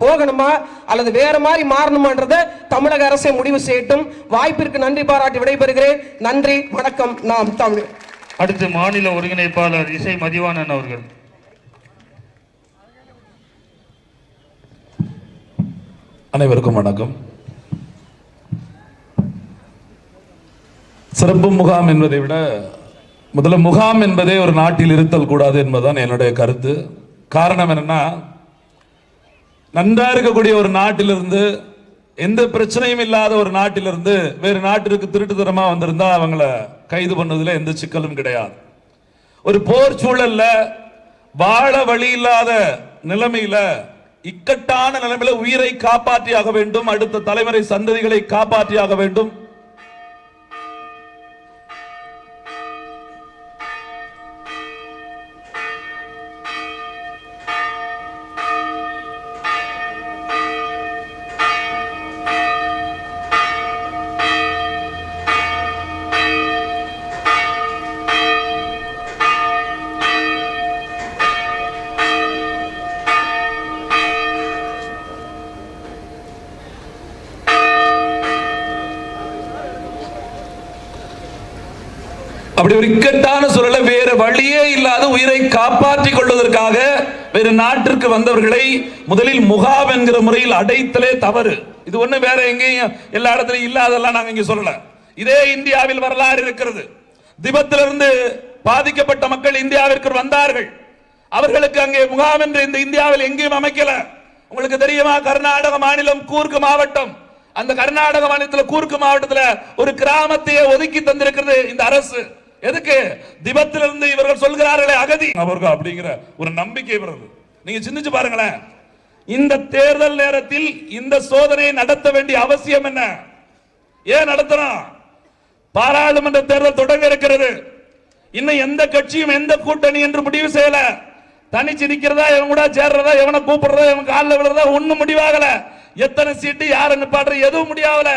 போகணுமா அல்லது வேற மாதிரி மாறணுமான்றத தமிழக அரசை முடிவு செய்யட்டும். வாய்ப்பிற்கு நன்றி பாராட்டி விடைபெறுகிறேன். நன்றி, வணக்கம். நாம் தமிழ். அடுத்து மாநில ஒருங்கிணைப்பாளர் இசை மதிவாணன் அவர்கள். அனைவருக்கும் வணக்கம். சிறப்பு முகாம் என்பதை விட முதல்ல முகாம் என்பதே ஒரு நாட்டில் இருத்தல் கூடாது என்பதுதான் என்னுடைய கருத்து. காரணம் என்னன்னா, நன்றா இருக்கக்கூடிய ஒரு நாட்டிலிருந்து, எந்த பிரச்சனையும் இல்லாத ஒரு நாட்டிலிருந்து வேறு நாட்டிற்கு திருட்டுத்தனமா வந்திருந்தா அவங்கள கைது பண்ணதுல எந்த சிக்கலும் கிடையாது. ஒரு போர் சூழல்ல வாழ வழி இல்லாத நிலைமையில, இக்கட்டான நிலைமையில உயிரை காப்பாற்றியாக வேண்டும், அடுத்த தலைமுறை சந்ததிகளை காப்பாற்றியாக வேண்டும். அப்படி ஒரு இக்கட்டான சூழல வேற வழியே இல்லாத உயிரை காப்பாற்றிக் கொள்வதற்காக வேறு நாட்டிற்கு வந்தவர்களை முதலில் முகாம் என்கிற முறையில் அடைத்தலே தவறு. இது ஒண்ணு வேற எங்கேயும் எல்லா இடத்துலையும் இல்லாதெல்லாம் நாங்க இங்க சொல்லல. இதே இந்தியாவில் வரலாறு இருக்கிறது. திபெத்திலிருந்து பாதிக்கப்பட்ட மக்கள் இந்தியாவிற்கு வந்தார்கள். அவர்களுக்கு அங்கே முகாம் என்று இந்த இந்தியாவில் எங்கேயும் அமைக்கல. உங்களுக்கு தெரியுமா, கர்நாடக மாநிலம் கூர்க் மாவட்டம், அந்த கர்நாடக மாநிலத்தில் கூர்க் மாவட்டத்தில் ஒரு கிராமத்தையே ஒதுக்கி தந்திருக்கிறது இந்த அரசு. எதுக்கு? திபெத்திலிருந்து இவர்கள் சொல்கிறார்களே அகதி அவர்கள் அப்படிங்கிற ஒரு நம்பிக்கை வருது. நீங்க சிந்திச்சு பாருங்களேன். இந்த தேர்தல் நேரத்தில் இந்த சோதனையை நடத்த வேண்டிய அவசியம் என்ன? ஏன் நடத்தணும்? பாராளுமன்ற தேர்தல் தொடங்க இருக்கிறது. இன்னும் எந்த கட்சியும் எந்த கூட்டணி என்று முடிவு செய்யல. தனிச்சு நிக்கிறதா, எவன் கூட சேர்றதா, எவனை கூப்பிடுறதா, எவன் காலில் விழுறதா, ஒண்ணும் முடிவாகல. எத்தனை சீட்டு யார் நிப்பாடுற எதுவும் முடியாவல.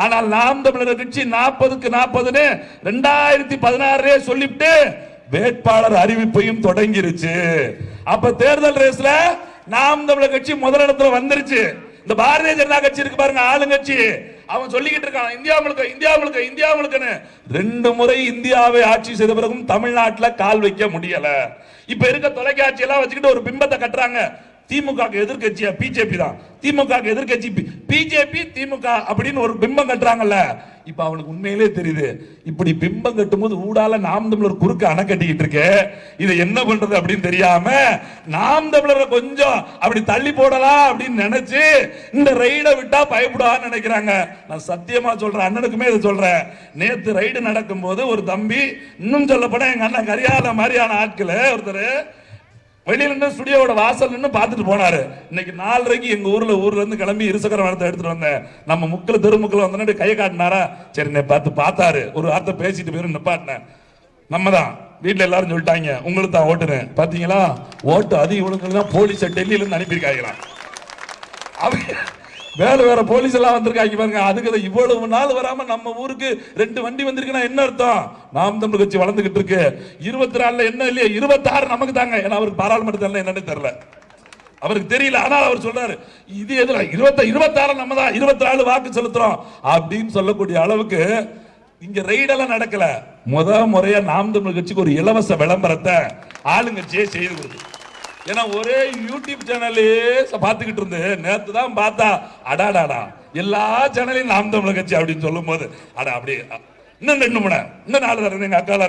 ஆனால் நாம் தமிழர் கட்சி 40க்கு 40 2016 சொல்லிட்டு வேட்பாளர் அறிவிப்பையும் தொடங்கிருச்சு. அப்ப தேர்தல் ரேஸ்ல நாம் தமிழர் கட்சி முதலிடத்துல வந்துருச்சு. இந்த பாரதிய ஜனதா கட்சி இருக்கு பாருங்க, ஆளுங்கட்சி, அவன் சொல்லிக்கிட்டு இருக்கான் இந்தியா முழுக்க இந்தியா முழுக்க இந்தியா முழுக்கன்னு. 2 முறை இந்தியாவை ஆட்சி செய்த பிறகும் தமிழ்நாட்டில் கால் வைக்க முடியல. இப்ப இருக்க தொலைக்காட்சி எல்லாம் வச்சுக்கிட்டு ஒரு பிம்பத்தை கட்டுறாங்க. திமுக எதிர்கட்சியா பிஜேபி தான், திமுக எதிர்கட்சி பிஜேபி திமுக அப்படின்னு ஒரு பிம்பம் கட்டுறாங்கல்ல. இப்ப அவனுக்கு உண்மையிலே தெரியுது, இப்படி பிம்பம் கட்டும் போது ஊடால நாம் தமிழர் குறுக்க அணை கட்டிக்கிட்டு இருக்கு. இதை என்ன பண்றது அப்படின்னு தெரியாம நாம் தமிழரை கொஞ்சம் அப்படி தள்ளி போடலாம் அப்படின்னு நினைச்சு இந்த ரைடை விட்டா பயப்படுவான்னு நினைக்கிறாங்க. நான் சத்தியமா சொல்றேன், அண்ணனுக்குமே இதை சொல்றேன். நேத்து ரைடு நடக்கும் போது ஒரு தம்பி, இன்னும் சொல்ல போனா எங்க அண்ணன் கரியால மாதிரியான ஆட்கள் ஒருத்தர் வெளியில இருந்து ஸ்டுடியோட வாசல் நின்று பார்த்துட்டு போனாரு. இன்னைக்கு 4:30 எங்க ஊர்ல இருந்து கிளம்பி இருசக்கர வாகனத்தை எடுத்துட்டு வந்தேன். நம்ம முக்கில் தெருமுக்கில் வந்தோன்னு கையை காட்டினாரா, சரி பார்த்தாரு, ஒரு வார்த்தை பேசிட்டு போயிரு நிப்பாட்டினேன். நம்ம தான் வீட்டுல எல்லாரும் சொல்லிட்டாங்க உங்களுக்கு தான் ஓட்டுறேன். பாத்தீங்களா, ஓட்டு அதிக ஒழுங்கு தான் போலீஸை டெல்லியில இருந்து அனுப்பியிருக்காங்களா. வேற போலீஸ் எல்லாம் வந்திருக்காங்க பாருங்க. அதுக்கு இவ்வளவு நாள் வராம நம்ம ஊருக்கு 2 வண்டி வந்திருக்குன்னா என்ன அர்த்தம்? நாம் தமிழ் கட்சி வளர்ந்துகிட்டு இருக்கு. 24 என்ன இல்லையா, 26 நமக்கு தாங்க. ஏன்னா அவருக்கு பாராளுமன்றத்தில் என்னன்னு தெரியல, அவருக்கு தெரியல. ஆனால் அவர் சொல்றாரு இது எதுல 26 நம்ம தான் 24 வாக்கு செலுத்துறோம் அப்படின்னு சொல்லக்கூடிய அளவுக்கு இங்க ரைடெல்லாம் நடக்கல. முறையா நாம் தமிழ் கட்சிக்கு ஒரு இலவச விளம்பரத்தை ஆளுங்கட்சியே செய்து கொடுத்து. ஏன்னா ஒரே யூடியூப் சேனலே பார்த்துக்கிட்டு இருந்து நேத்து தான் பார்த்தா, அடாடாடா எல்லா சேனலையும் நாம் தமிழர் கட்சி அப்படின்னு சொல்லும் போது அடா அப்படியே இன்னும் 2 மணி இன்னும் 4 எங்க அக்கால